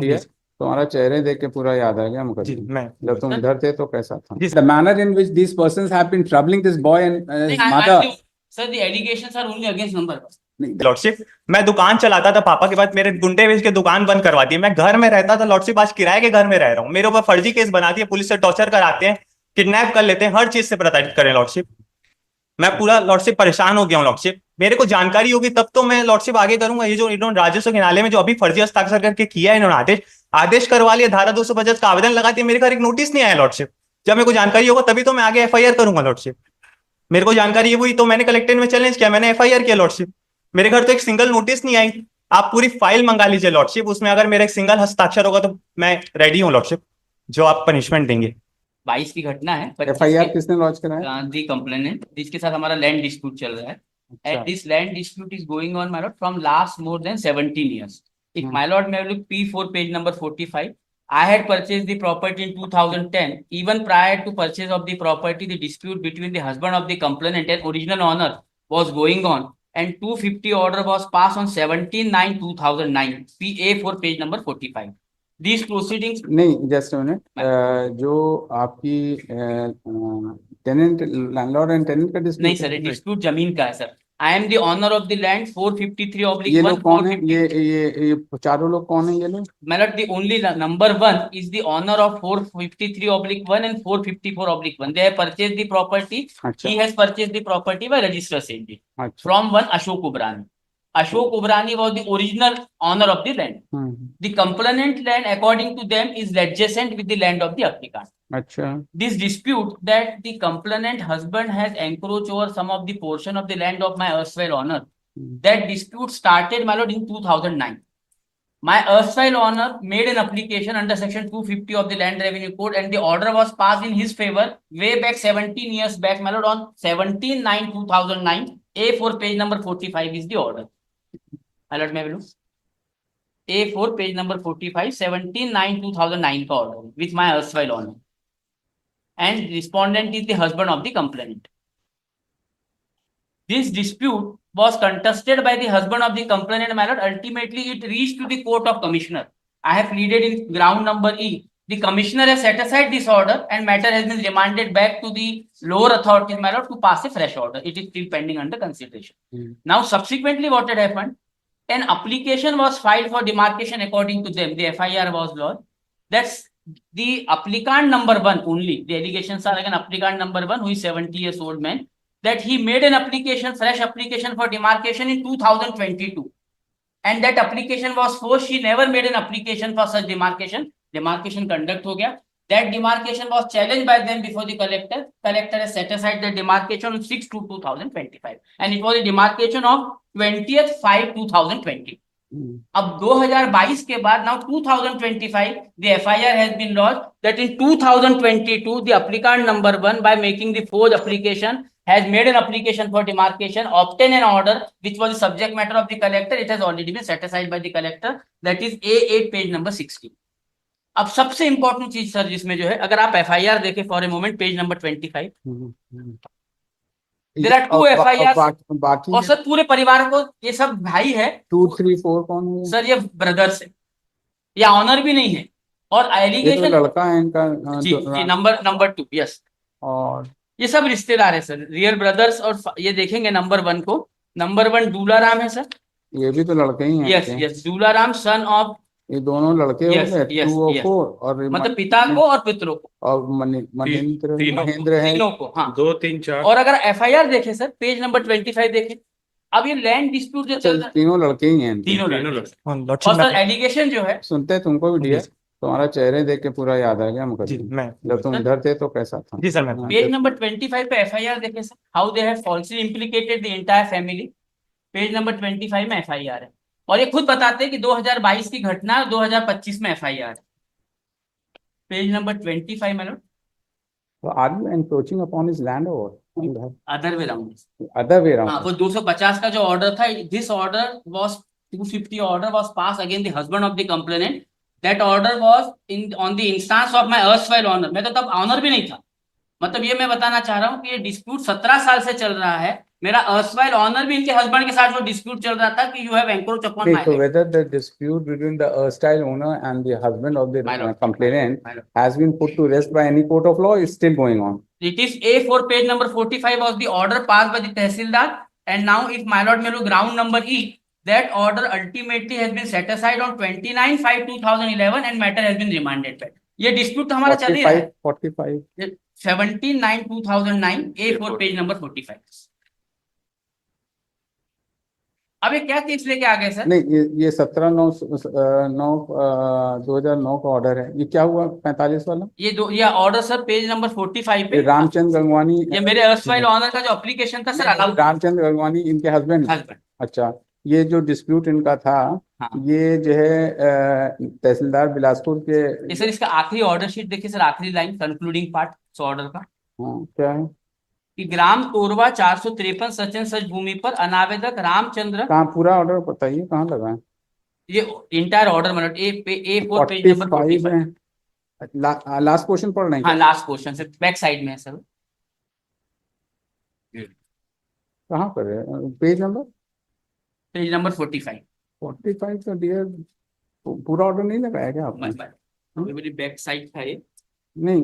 जी है। तुम्हारा चेहरे देख के पूरा याद आ गया मुझे। जी मैं जब तुम इधर थे तो कैसा था? जी the manner in which these persons have been troubling this boy and his mother. Sir, the allegations are only against number one. Lordship, मैं दुकान चलाता था पापा के बाद, मेरे गुंडे भेज के दुकान बंद करवा दी। मैं घर में रहता था लॉर्डशिप, आज किराए के घर में रह रहा हूँ। मेरे ऊपर फर्जी केस बना दिए, पुलिस से टॉर्चर कराते हैं, किडनैप कर लेते हैं, हर चीज से प्रताड़ित करें लॉर्डशिप। मैं पूरा लॉर्डशिप परेशान हो गया हूँ लॉर्डशिप। मेरे को जानकारी होगी तब तो मैं लॉर्डशिप आगे करूंगा। ये जो इन्होंने राजस्व के नाले में जो अभी फर्जी हस्ताक्षर करके किया है इन्होंने, आदेश आदेश करवा लिया, धारा 250 का आवेदन लगा दिया, मेरे घर एक नोटिस नहीं आया लॉर्डशिप। जब मेरे को जानकारी होगा तभी तो मैं आगे एफआईआर करूंगा लॉर्डशिप। मेरे को जानकारी हुई तो मैंने कलेक्टेड में चैलेंज किया, मैंने एफआईआर किया लॉर्डशिप। मेरे घर तो एक सिंगल नोटिस नहीं आई। आप पूरी फाइल मंगा लीजिए लॉर्डशिप, उसमें अगर मेरा एक सिंगल हस्ताक्षर होगा तो मैं रेडी हूँ लॉर्डशिप, जो आप पनिशमेंट देंगे। 22 की घटना है। एफआईआर किसने लॉन्च कराया? दी कंप्लेनेंट, जिसके साथ हमारा लैंड डिस्प्यूट चल रहा है। And this land dispute is going on my Lord from last more than 17 years. If my lord may look P4 page number 45, I had purchased the property in 2010. Even prior to purchase of the property, the dispute between the husband of the complainant and original owner was going on, and 250 order was passed on 17/9/2009. PA4 page number 45. These proceedings. नहीं, just minute. जो आपकी tenant, landlord and tenant का dispute? नहीं sir, ये dispute जमीन का है sir. I am the owner of the land 453/1। ये लोग कौन है? ये चारों लोग कौन है ये लोग? मतलब the only number one is the owner of 453/1 and 454/1. They have purchased the property. अच्छा। He has purchased the property by registered sale अच्छा। from one Ashok Ubrani. Ashok Ubrani was the original owner of the land. The complainant land, according to them, is adjacent with the land of the applicant. अच्छा। This dispute that the complainant husband has encroached over some of the portion of the land of my erstwhile owner, that dispute started, my lord, in 2009. My erstwhile owner made an application under section 250 of the Land Revenue Code, and the order was passed in his favor way back 17 years back, my lord, on 17/9/2009. A4 page number 45 is the order. My lord, may I look? A4 page number 45, 17/9/2009 का order with my erstwhile owner, and respondent is the husband of the complainant. This dispute was contested by the husband of the complainant, my lord. Ultimately, it reached to the court of commissioner. I have pleaded in ground number E. The commissioner has set aside this order, and matter has been remanded back to the lower authorities, my lord, to pass a fresh order. It is still pending under consideration. Now, subsequently, what had happened? An application was filed for demarcation according to them. The FIR was lodged. That's the applicant number one only. The allegations are like an applicant number one, who is 70 years old man, that he made an application, fresh application for demarcation in 2022. And that application was forced. She never made an application for such demarcation. Demarcation conduct ho gaya. That demarcation was challenged by them before the collector. Collector has set aside the demarcation on 6/2/2025. And it was a demarcation of 20th/5/2020. अब 2022 के बाद, now 2025, the FIR has been lodged that in 2022 the applicant number one, by making the forged application, has made an application for demarcation, obtained an order which was the subject matter of the collector. It has already been set aside by the collector. That is A8 page number 60. अब सबसे important चीज sir जिसमें जो है, अगर आप FIR देखें for a moment, page number 25, there are 2 FIR। बाकी और सर पूरे परिवार को, ये सब भाई है। 2, 3, 4 कौन है? सर ये ब्रदर्स है, या ऑनर भी नहीं है। और ये एलिगेशन तो लड़का है इनका। जी जी, नंबर 2, यस। और ये सब रिश्तेदार है सर, रियल ब्रदर्स। और ये देखेंगे नंबर 1 को, नंबर 1 दूलाराम है सर। ये भी तो लड़के ही हैं। Yes yes, Dularam son of, ये दोनों लड़के हो यस गए। यस 2 और यस, 4, और मतलब पिता को और पितरों को, और महेंद्र है। तीनों को, हाँ 2, 3, 4। और अगर FIR देखें सर, पेज नंबर 25 देखें। अब ये लैंड डिस्प्यूट जो चल रहा है, तीनों लड़के ही हैं। तीनों लड़के। और सर एलिगेशन जो है, सुनते हैं तुमको भी दिया। तुम्हारा चेहरे देख के पूरा याद आ गया मुझे। जब तुम इधर थे तो कैसा था? जी सर, मैं पेज नंबर 25 पे FIR देखें sir, how they have falsely implicated the entire family. Page number 25 में FIR है, और ये खुद बताते हैं कि 2022 की घटना है, 2025 में FIR है। पेज नंबर 25 में Lord. Are you encroaching upon his land or other way round, other way around? हाँ, वो 250 का जो ऑर्डर था, this order was 250 order was pass again the husband of the complainant. That order was in on the instance of my erstwhile owner. मैं तो तब honour भी नहीं था। मतलब ये मैं बताना चाह रहा हूँ कि ये डिस्प्यूट 17 साल से चल रहा है, मेरा अर्सवाइल ऑनर भी इनके हस्बैंड के साथ जो डिस्प्यूट चल रहा था कि you have encroach upon my So whether the dispute between the erstwhile owner and the husband of the My lord. complainant My lord. has been put to rest by any court of law is still going on. It is A4 page number 45 was the order passed by the Tehsildar, and now if my lord may look ground number E, that order ultimately has been set aside on 29/5/2011 and matter has been remanded back. ये dispute तो हमारा चल ही रहा है 45. 17/9/2009 A4 page number 45। अब ये क्या case लेके आ गए सर? नहीं, ये 17/9/2009 का ऑर्डर है। ये क्या हुआ 45 वाला? ये ऑर्डर सर पेज नंबर 45 पे रामचंद्र गंगवानी, ये मेरे अर्सवाइल ऑनर का जो एप्लीकेशन था सर अलाउ रामचंद्र गंगवानी इनके हस्बैंड। अच्छा, ये जो डिस्प्यूट इनका था, हाँ। ये जो है तहसीलदार बिलासपुर के। ये सर इसका आखिरी ऑर्डर शीट देखिए सर, आखिरी लाइन कंक्लूडिंग पार्ट इस ऑर्डर का। हाँ, क्या है? कि ग्राम तोरवा 453 सचिन सच भूमि पर अनावेदक रामचंद्र। कहाँ पूरा ऑर्डर बताइए, कहाँ लगा है? ये इंटायर ऑर्डर मतलब A4 पेज नंबर 45 है। लास्ट क्वेश्चन पढ़ रहे हैं? हाँ लास्ट क्वेश्चन से बैक साइड में है सर। कहाँ पर है पेज नंबर? Page number 45। 45 तो डियर पूरा ऑर्डर नहीं लगाया क्या आपने? मेरी बैक साइड था ये। नहीं,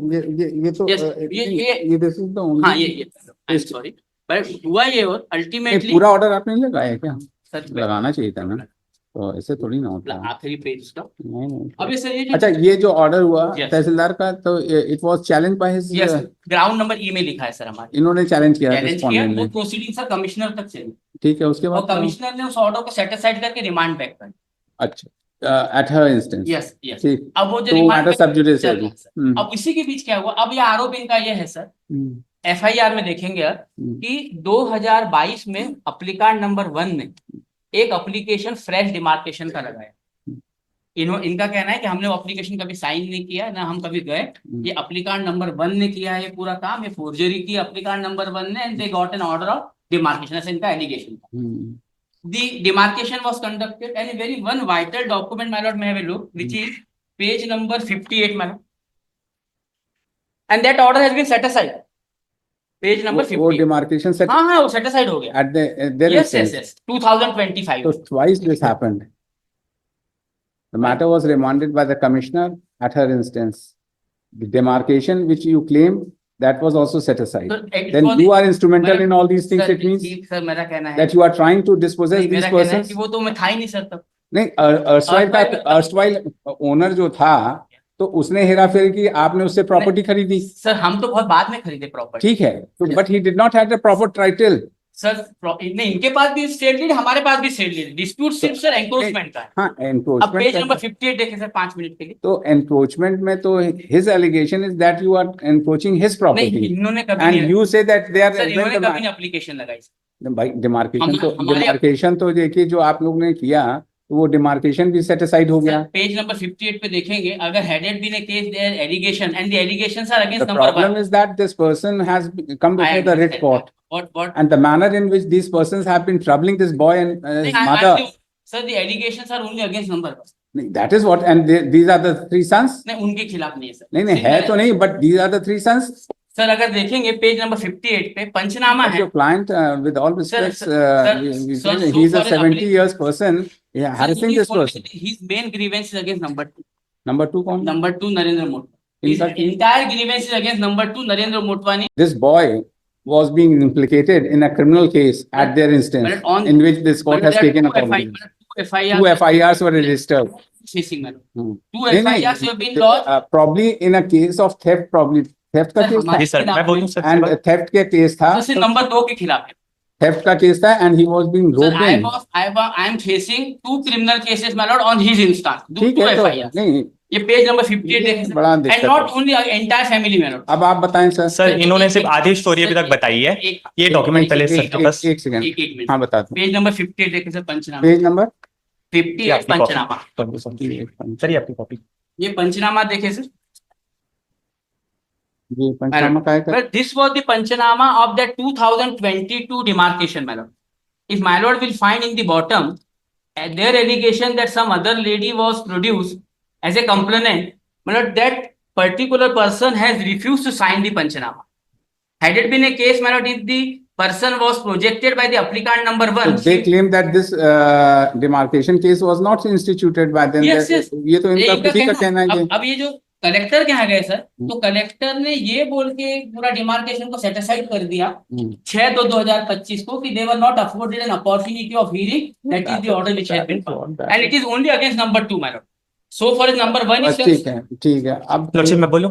ये तो Yes, ये दिस इज द ओनली। हाँ ये सॉरी बट हुआ ये और अल्टीमेटली पूरा ऑर्डर आपने नहीं लगाया क्या? सर लगाना चाहिए था ना, तो ऐसे थोड़ी ना होता। आखिरी पेज का। नहीं। अभी सर ये अच्छा, ये जो ऑर्डर हुआ Yes. तहसीलदार का, तो it was challenge by his. Yes ground number ई में लिखा है सर हमारे। इन्होंने चैलेंज किया चैलेंज किया respondent वो ने। प्रोसीडिंग सर कमिश्नर तक चली। ठीक है, उसके और बाद क्या हुआ? कमिश्नर ने उस ऑर्डर को सेट असाइड करके रिमांड बैक कर। अच्छा, at her instance. Yes yes. ठीक, अब वो जो तो रिमांड मैटर सब जुडिस चल रहा है सर। अब इसी के बीच क्या हुआ, अब ये आरोप इनका ये है सर, FIR में देखेंगे कि 2022 में अप्लीकांड नंबर 1 ने एक एप्लीकेशन फ्रेश डिमार्केशन का लगाया। इनका कहना है कि हमने वो एप्लीकेशन कभी साइन नहीं किया ना, हम कभी गए, ये एप्लीकांड नंबर 1 ने किया है पूरा काम, ये फोर्जरी की एप्लीकांड नंबर 1 ने, and they got an order of demarcation, ऐसा इनका एलिगेशन था। The demarcation was conducted and a very one vital document, my lord, may have a look, which is page number 58, my lord. And that order has been set aside. Page number 58. वो demarcation set हाँ वो set aside हो गया। at their Yes, instance. yes, 2025. So twice this happened. The matter was remanded by the commissioner at her instance. The demarcation which you claim, that was also set aside. So, it Then was- you are instrumental in all these things. Sir, It means sir मेरा कहना है that you are trying to dispossess नहीं, these मेरा कहना है persons. कि वो तो मैं था ही नहीं सर तब। नहीं, erstwhile ओनर जो था, तो उसने हेराफेरी की, आपने उससे प्रॉपर्टी खरीदी। सर हम तो बहुत बाद में खरीदे प्रॉपर्टी। ठीक है, तो but he did not have the proper title. Sir नहीं, इनके पास भी स्टेट लीड, हमारे पास भी स्टेट लीड, डिस्प्यूट सिर्फ सर एंक्रोचमेंट का है। हाँ, अब पेज एनक्रोचमेंट। नंबर 58 देखें सर 5 मिनट के लिए। तो एनक्रोचमेंट में तो his allegation is that you are encroaching his नहीं प्रॉपर्टी इन्होंने कभी एंड नहीं, you say that they are. Sir इन्होंने कभी नहीं एप्लीकेशन लगाई। भाई हमारे- डिमार्केशन तो देखिए जो आप लोग ने किया, तो वो डिमार्केशन भी सेट असाइड हो गया। पेज नंबर 58 पे देखेंगे, अगर had it been a case their allegation and the allegations are The against number 1। problem is that this person has come before the writ court, What and the manner in which these persons have been troubling this boy and his mother. Sir the allegations are only against number 1। That is what, and these are the three sons. नहीं उनके खिलाफ नहीं है sir. नहीं है तो नहीं, but these are the three sons. Sir अगर देखेंगे पेज नंबर 58 पे पंचनामा है। Your client, with all respects, sir, he is a 70 years person. Yeah, harassing this person. His main grievance is against number 2. Number 2 कौन? Number 2 Narendra Motwani. His entire grievance is against number 2 Narendra Motwani. This boy was being implicated in a criminal case at their instance, But on- in which this court has taken a property. Two FIR. Two FIRs were registered. Chasing man. Hmm. Two नहीं, नहीं, FIRs have been lodged. probably in a case of theft, probably theft का Sir, case था, हमारे जी sir मैं बोलूं sir and theft के case था, जैसे नंबर 2 के खिलाफ है। theft का case था, and he was being Sir, roped in. I am facing 2 criminal cases, my lord, on his instance. ठीक Two है, तो FIRs. नहीं, ये पेज नंबर 58 देखें बड़ा and दिक्कत not है। only entire family, my lord. अब आप बताएं सर। सर इन्होंने सिर्फ आधी स्टोरी अभी तक बताई है। ये डॉक्यूमेंट पहले सर के पास। एक सेकंड, एक मिनट। हाँ बता दो। पेज नंबर 58 देखें सर पंचनामा। पेज नंबर 58 पंचनामा। सर ये आपकी कॉपी। ये पंचनामा देखे सर। ये पंचनामा का है। Well, this was the Panchanama of the 2022 demarcation, my lord. If my lord will find in the bottom their allegation that some other lady was produced as a complainant, my lord, that particular person has refused to sign the Panchanama. Had it been a case, my lord, if the person was projected by the applicant number So 1. they claim that this demarcation case was not instituted by them. Yes, yes. ये तो इनका इनका खुद ही का कहना है कि अब ये जो कलेक्टर के यहाँ गए सर, तो कलेक्टर ने ये बोल के पूरा डिमार्केशन को सेटिसाइड कर दिया 6/2/2025 को कि they were not afforded an opportunity of hearing, that is the order which has been passed, and it is only against number 2, my lord. So far as number 1 is ठीक है अब lordship मैं बोलूं?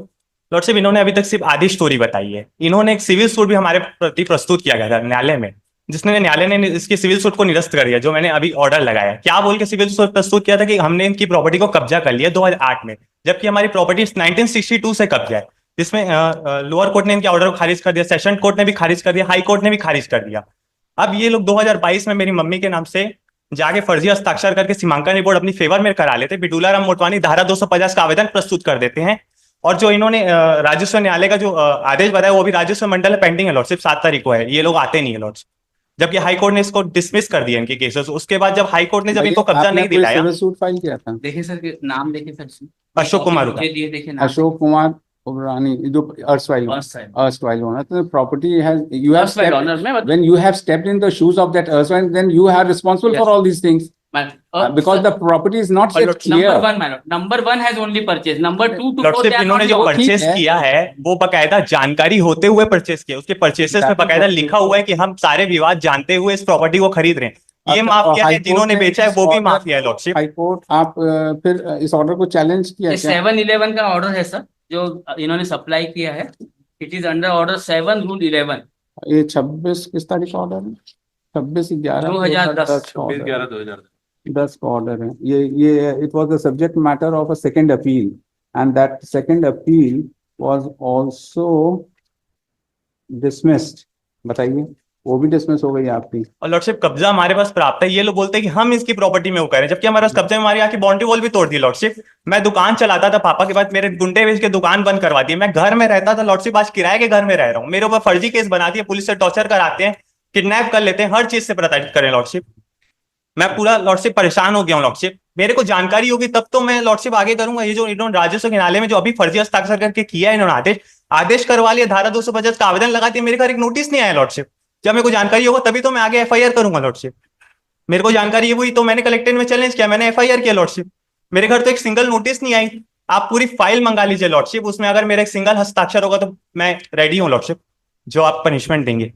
Lordship इन्होंने अभी तक सिर्फ आधी स्टोरी बताई है। इन्होंने एक सिविल सूट भी हमारे प्रति प्रस्तुत किया गया था न्यायालय में, जिसने न्यायालय ने इसकी सिविल सूट को निरस्त कर दिया, जो मैंने अभी ऑर्डर लगाया। क्या बोल के सिविल सूट प्रस्तुत किया था कि हमने इनकी प्रॉपर्टी को कब्जा कर लिया 2008 में, जबकि हमारी प्रॉपर्टी 1962 से कब्जा है, जिसमें लोअर कोर्ट ने इनके ऑर्डर को खारिज कर दिया, सेशन कोर्ट ने भी खारिज कर दिया, हाई कोर्ट ने भी खारिज कर दिया। अब ये लोग 2022 में मेरी मम्मी के नाम से जाके फर्जी हस्ताक्षर करके सीमांकन रिपोर्ट अपनी फेवर में करा लेते, बिडूला राम मोटवानी धारा 250 का आवेदन प्रस्तुत कर देते हैं, और जो इन्होंने राजस्व न्यायालय का जो आदेश बताया वो भी राजस्व मंडल में पेंडिंग है लॉर्डशिप, 7 तारीख को है, ये लोग आते नहीं है लॉर्डशिप, जबकि हाई कोर्ट ने इसको डिसमिस कर दिया इनके केसेस। उसके बाद जब हाई कोर्ट ने जब इनको कब्जा नहीं दिलाया, सिविल सूट फाइल किया था। देखिए सर के नाम, देखिए सर अशोक कुमार देखिए अशोक कुमार उबरानी, जो अर्सवाइल owner, the property has, you have stepped, when you have stepped in the shoes of that erstwhile, then you are responsible for all these things. Because the property is not yet clear. Number 1 has only purchased. Number 2 to 4 lordship इन्होंने जो purchase किया है वो बकायदा जानकारी होते हुए purchase किया, उसके परचेसेस में बकायदा लिखा हुआ है कि हम सारे विवाद जानते हुए इस प्रॉपर्टी को खरीद रहे हैं। ये माफिया है, जिन्होंने बेचा है वो भी माफिया है लॉर्डशिप। हाई कोर्ट आप फिर इस ऑर्डर को चैलेंज किया? 7/11 का ऑर्डर है सर, जो इन्होंने सप्लाई किया है। It is under order 7 Rule 11। ये 26 किस तारीख का ऑर्डर है? 26/11/2010 10 का ऑर्डर है ये। It was the subject matter of a second appeal, and that second appeal was also dismissed. बताइए, वो भी डिसमिस हो गई आपकी। और लॉर्डशिप कब्जा हमारे पास प्राप्त है, ये लोग बोलते हैं कि हम इसकी प्रॉपर्टी में वो कह रहे हैं, जबकि हमारे पास कब्जे में हमारी आके बाउंड्री वॉल भी तोड़ दी लॉर्डशिप। मैं दुकान चलाता था पापा के बाद, मेरे गुंडे बेच के दुकान बंद करवा दी। मैं घर में रहता था लॉर्डशिप, आज किराए के घर में रह रहा हूँ। मेरे ऊपर फर्जी केस बनाती है, पुलिस से टॉर्चर कराते हैं, किडनैप कर लेते हैं, हर चीज से प्रताड़ित करें लॉर्डशिप। मैं पूरा लॉर्डशिप परेशान हो गया हूँ लॉर्डशिप। मेरे को जानकारी होगी तब तो मैं लॉर्डशिप आगे करूंगा। ये जो इन्होंने राजस्व न्यायालय में जो अभी फर्जी हस्ताक्षर करके किया है इन्होंने, आदेश करवा लिया, धारा 250 का आवेदन लगा दिया, मेरे घर एक नोटिस नहीं आया लॉर्डशिप। जब मेरे को जानकारी होगा तभी तो मैं आगे एफआईआर करूंगा लॉर्डशिप। मेरे को जानकारी हुई तो मैंने कलेक्टर में चैलेंज किया, मैंने एफआईआर किया लॉर्डशिप। मेरे घर तो एक सिंगल नोटिस नहीं आई। आप पूरी फाइल मंगा लीजिए लॉर्डशिप, उसमें अगर मेरा एक सिंगल हस्ताक्षर होगा तो मैं रेडी हूँ लॉर्डशिप, जो आप पनिशमेंट देंगे।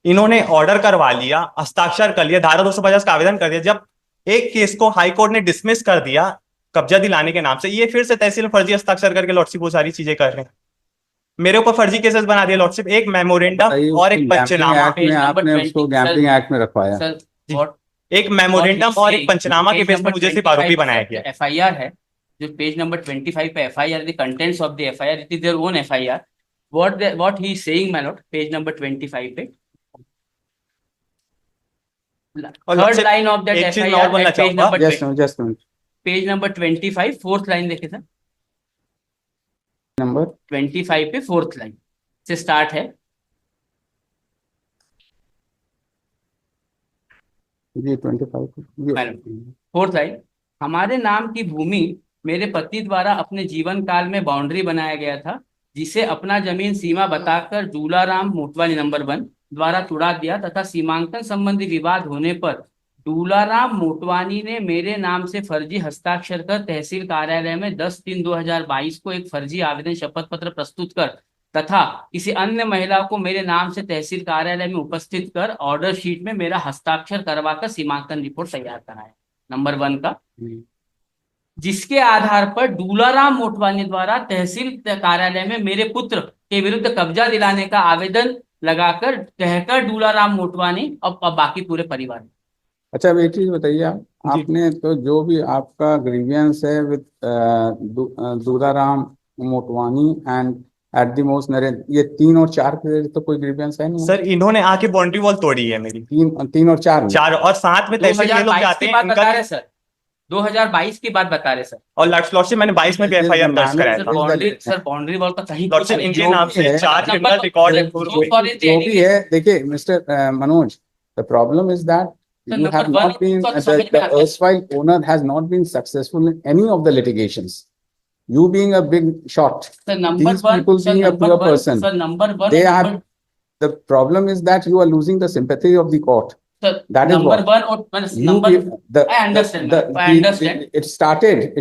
इन्होंने ऑर्डर करवा लिया, हस्ताक्षर कर लिया, धारा 250 का आवेदन कर दिया। जब एक केस को हाई कोर्ट ने डिसमिस कर दिया कब्जा दिलाने के नाम से, ये फिर से तहसील में फर्जी हस्ताक्षर करके लॉर्डशिप वो सारी चीजें कर रहे हैं। मेरे ऊपर फर्जी केसेस बना दिए लॉर्डशिप, एक मेमोरेंडम और एक पंचनामा। आपने उसको गैम्बलिंग एक्ट में रखवाया। एक मेमोरेंडम और एक पंचनामा के बेस पर मुझे सिर्फ आरोपी बनाया गया। एफआईआर है जो पेज नंबर 25 पे FIR, the contents of the FIR, it is their own FIR. What he is saying my Lord, page number 25 पे third line of that FIR, page number 25 fourth line देखिए sir, number 25 पे fourth line से start है। ये 25 fourth line, हमारे नाम की भूमि मेरे पति द्वारा अपने जीवन काल में बाउंड्री बनाया गया था, जिसे अपना जमीन सीमा बताकर दूलाराम मोटवानी नंबर 1 द्वारा तुड़ा दिया तथा सीमांकन संबंधी विवाद होने पर दूलाराम मोटवानी ने मेरे नाम से फर्जी हस्ताक्षर कर तहसील कार्यालय में 10/3/2022 को एक फर्जी आवेदन शपथ पत्र प्रस्तुत कर तथा किसी अन्य महिला को मेरे नाम से तहसील कार्यालय में उपस्थित कर ऑर्डर शीट में मेरा हस्ताक्षर करवाकर सीमांकन रिपोर्ट तैयार कराया नंबर 1 का, जिसके आधार पर दूलाराम मोटवानी द्वारा तहसील कार्यालय में मेरे पुत्र के विरुद्ध कब्जा दिलाने का आवेदन लगाकर कहकर दूलाराम मोटवानी और बाकी पूरे परिवार। अच्छा, अब एक चीज बताइए, आपने तो जो भी आपका ग्रीवियंस है with Dularam Motwani and at the most Narendra, ये 3 और 4 के तो कोई ग्रीवियंस है नहीं? सर इन्होंने आके बाउंड्री वॉल तोड़ी है मेरी। 3 और 4 और साथ में तहसील के लोग जाते हैं बता रहे सर, 2022 की बात बता रहे सर। और लॉर्डशिप मैंने 22 में भी एफआईआर दर्ज कराया था सर। बाउंड्री वॉल का कहीं लॉर्डशिप इनके नाम से 4 क्रिमिनल रिकॉर्ड है। जो भी है, देखिए mister Manoj, the problem is that you have not been, the erstwhile owner has not been successful in any of the litigations. You being a big shot, sir, number these 1, people sir, being a poor person, sir, number 1, they have the problem is that you are losing the sympathy of the court. Sir, That is number what. one or You number. give the, I understand, the- ma'am. I the- understand.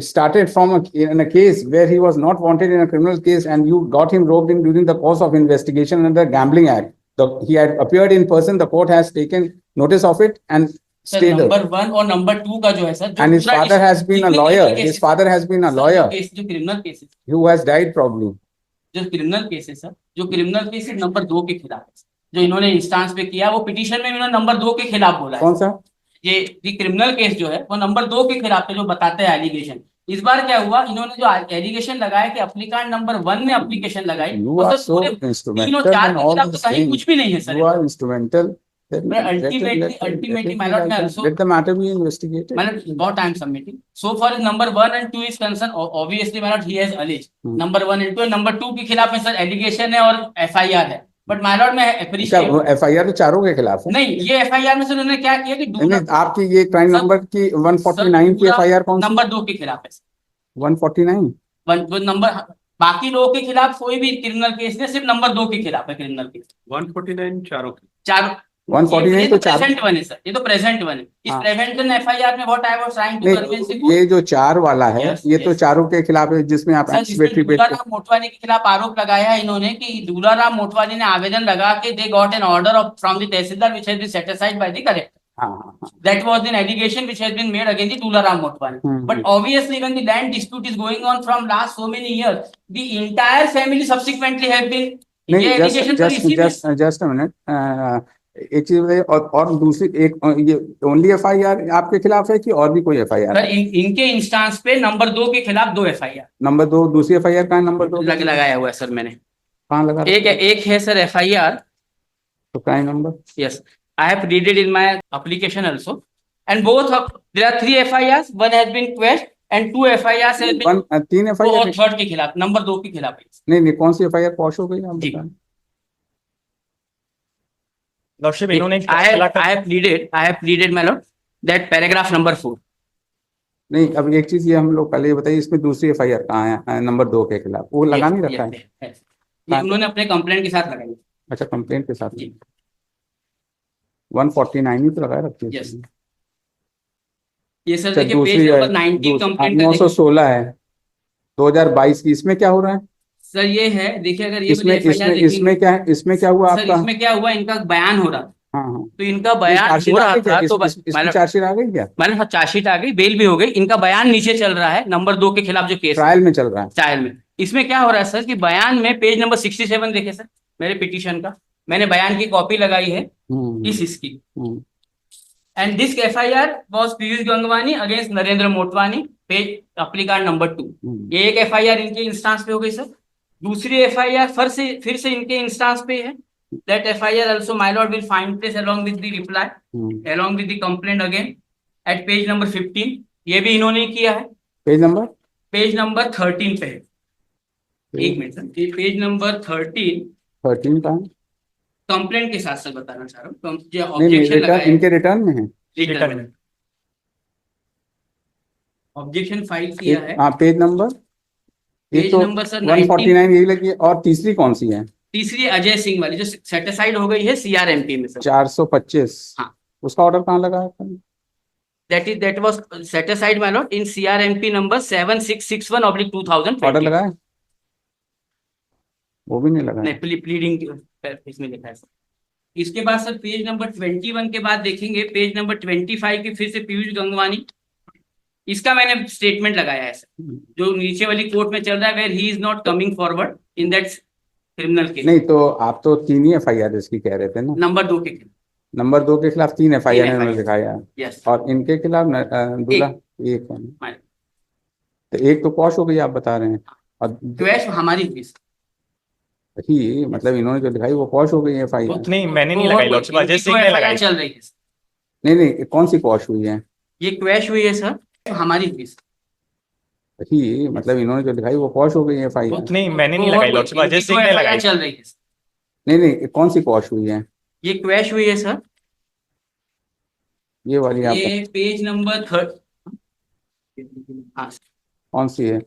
It started from in a case where he was not wanted in a criminal case, and you got him roped in during the course of investigation under Gambling Act. He had appeared in person. The court has taken notice of it and sir stayed there. Number one और number two का जो है sir, And his father has been a lawyer. His father has been a lawyer जो criminal cases, who has died probably. जो criminal cases sir, जो criminal cases number दो के खिलाफ है, जो इन्होंने इंस्टांस पे किया, वो पिटीशन में इन्होंने नंबर दो के खिलाफ बोला है। कौन सा? ये क्रिमिनल केस जो है वो नंबर दो के खिलाफ है, जो बताते हैं एलिगेशन। इस बार क्या हुआ, इन्होंने जो एलिगेशन लगाया कि एप्लीकेंट नंबर वन ने एप्लीकेशन लगाई, You वो are सर so पूरे instrumental तीनों चार in के all खिलाफ तो these कहीं things. कुछ भी नहीं है sir. You are instrumental. Ultimately, my lord, Let the matter be investigated. मैंने what I am submitting. So far as number 1 and 2 is concerned, obviously my lord, he has alleged. Number 1 and 2, number 2 के खिलाफ में sir allegation है और FIR है। But my Lord, मैं appreciate, FIR तो चारों के खिलाफ है। नहीं, ये FIR में सर उन्होंने क्या किया कि नहीं, आपकी ये क्राइम सर, नंबर की 149 की FIR कौन सी? नंबर 2 के खिलाफ है। 149 वो नंबर, बाकी लोगों के खिलाफ कोई भी क्रिमिनल केस नहीं, सिर्फ नंबर 2 के खिलाफ है क्रिमिनल केस। 149 चारों के। चारों 149 तो चार प्रेजेंट वन है सर, ये तो प्रेजेंट वन है। इस प्रेजेंट वन FIR में what I was trying to convince नहीं, ये जो चार वाला है, Yes, ये yes. तो चारों के खिलाफ है, जिसमें आप एंटीसिपेटरी पेट दूलाराम मोटवानी के खिलाफ आरोप लगाया है इन्होंने कि दूलाराम मोटवानी ने आवेदन लगा के they got an order off from the tehsildar which has been set aside by the collector. That was an allegation which has been made against the Tularam Motwani. But obviously, when the land dispute is going on from last so many years, the entire family subsequently have been. नहीं, just a minute. एक चीज बताइए, और दूसरी एक ये only FIR आपके खिलाफ है कि और भी कोई FIR? सर इनके इंस्टांस पे नंबर 2 के खिलाफ 2 FIR। नंबर 2, दूसरी FIR कहाँ है? नंबर 2 लगाया हुआ है सर मैंने। कहाँ लगा? एक है सर FIR। तो crime number? Yes, I have read it in my application also, and both of there are 3 FIRs. One has been quashed and 2 FIRs have been 3 FIR और थर्ड के खिलाफ, नंबर 2 के खिलाफ है। नहीं, कौन सी FIR क्वॉश हो गई आप बताएं? लॉर्डशिप, इन्होंने I have pleaded my lord that paragraph number 4। नहीं, अब एक चीज ये हम लोग पहले ये बताइए, इसमें दूसरी FIR कहाँ है नंबर 2 के खिलाफ? वो लगा नहीं रखा है? ये उन्होंने अपने कंप्लेंट के साथ लगाई। अच्छा, कंप्लेंट के साथ 149 ही तो लगाए रखी है। Yes. ये सर देखिए पेज नंबर 19 कंप्लेंट 916 है 2022 की। इसमें क्या हो रहा है सर? ये है, देखिए अगर ये इसमें क्या है? इसमें क्या हुआ आपका? इसमें क्या हुआ, इनका बयान हो रहा था। हाँ, तो इनका बयान हो रहा था, तो चार्जशीट आ गई क्या? मैंने चार्जशीट आ गई, बेल भी हो गई, इनका बयान नीचे चल रहा है नंबर 2 के खिलाफ जो केस ट्रायल में चल रहा है। ट्रायल में इसमें क्या हो रहा है सर कि बयान में पेज नंबर 67 देखे सर मेरे पिटीशन का, मैंने बयान की कॉपी लगाई है इसकी। And this FIR was Piyush Gangwani against Narendra Motwani, page applicant number 2। ये एक FIR इनके इंस्टांस पे हो गई सर। दूसरी FIR फिर से इनके इंस्टांस पे है। That FIR also my lord will find place along with the reply, along with the complaint again at page number 15। ये भी इन्होंने किया है। पेज नंबर 13 पे है। एक मिनट सर, पेज नंबर 13 का कंप्लेंट के साथ सर बताना चाह रहा हूँ। जो ऑब्जेक्शन लगाया इनके रिटर्न में है, रिटर्न में ऑब्जेक्शन फाइल किया है। हाँ, पेज नंबर सर 149 यही लगी है। और तीसरी कौन सी है? तीसरी अजय सिंह वाली जो सेटिसाइड हो गई है CRMP में सर 425। हाँ, उसका ऑर्डर कहाँ लगा है? that was set aside my lord in CRMP number 7661/2020। Order लगा है? वो भी नहीं लगा। नहीं, प्लीडिंग इसमें लिखा है सर। इसके बाद सर पेज नंबर 21 के बाद देखेंगे पेज नंबर 25 की फिर से पीयूष गंगवानी, इसका मैंने स्टेटमेंट लगाया है सर, जो नीचे वाली कोर्ट में चल रहा है, where he is not coming forward in that criminal case. नहीं, तो आप तो 3 ही FIR इसकी कह रहे थे ना? नंबर 2 के खिलाफ 3 FIR इन्होंने दिखाया। यस। और इनके खिलाफ दूल्हा एक है। तो एक तो क्वॉश हो गई आप बता रहे हैं, और क्वैश हमारी फीस ही मतलब इन्होंने जो दिखाई वो क्वॉश हो गई है FIR। नहीं, मैंने नहीं लगाई लॉर्डशिप, अजय सिंह ने लगाई। चल रही है। नहीं, कौन सी क्वॉश हुई है? ये क्वैश हुई है सर हमारी फीस ही मतलब इन्होंने जो दिखाई वो क्वॉश हो गई है FIR। नहीं, मैंने नहीं लगाई लॉर्डशिप, अजय सिंह ने लगाई। चल रही है। नहीं, कौन सी क्वॉश हुई है? ये क्वैश हुई है सर, ये वाली। ये पेज नंबर 3। कौन सी है?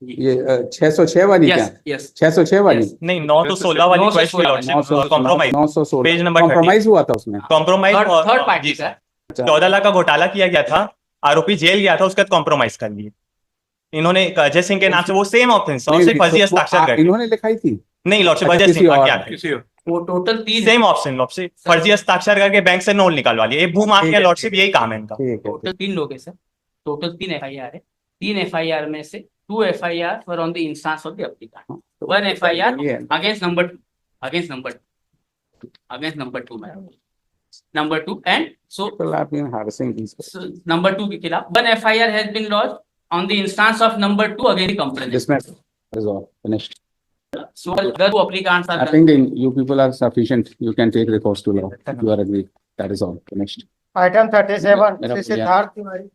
ये 606 वाली क्या? Yes, yes. 606 वाली? नहीं 916 वाली 916 क्वेश्चन वाली। कॉम्प्रोमाइज 916 पेज नंबर कॉम्प्रोमाइज हुआ था उसमें। Compromise Third party, sir. 14 lakh का घोटाला किया गया था, आरोपी जेल गया था, उसके बाद कॉम्प्रोमाइज कर लिए इन्होंने अजय सिंह के नाम से वो सेम ऑफेंस और सिर्फ फर्जी हस्ताक्षर कर इन्होंने लिखाई थी। नहीं लॉर्डशिप अच्छा, अजय किसी सिंह और क्या किसी और वो टोटल 3 सेम ऑप्शन लॉर्डशिप फर्जी हस्ताक्षर करके बैंक से नोट निकालवा लिए, ये भू माफिया लॉर्डशिप यही काम है इनका। ठीक है टोटल 3 लोग है सर, टोटल 3 FIR है। 3 FIR में से 2 FIR were on the instance of the applicant, 1 FIR against number 2, against number 2, against number 2 madam, number 2 and so, people have been harassing these people. so number 2 के खिलाफ 1 FIR has been lodged on the instance of number 2 against the complainant. Dismissed. That is all. Finished. So the 2 applicants are I think you people are sufficient. You can take recourse to law if you are agreed. That is all. Finished. Item 37, Madam, Shri yeah. Siddharth Tiwari.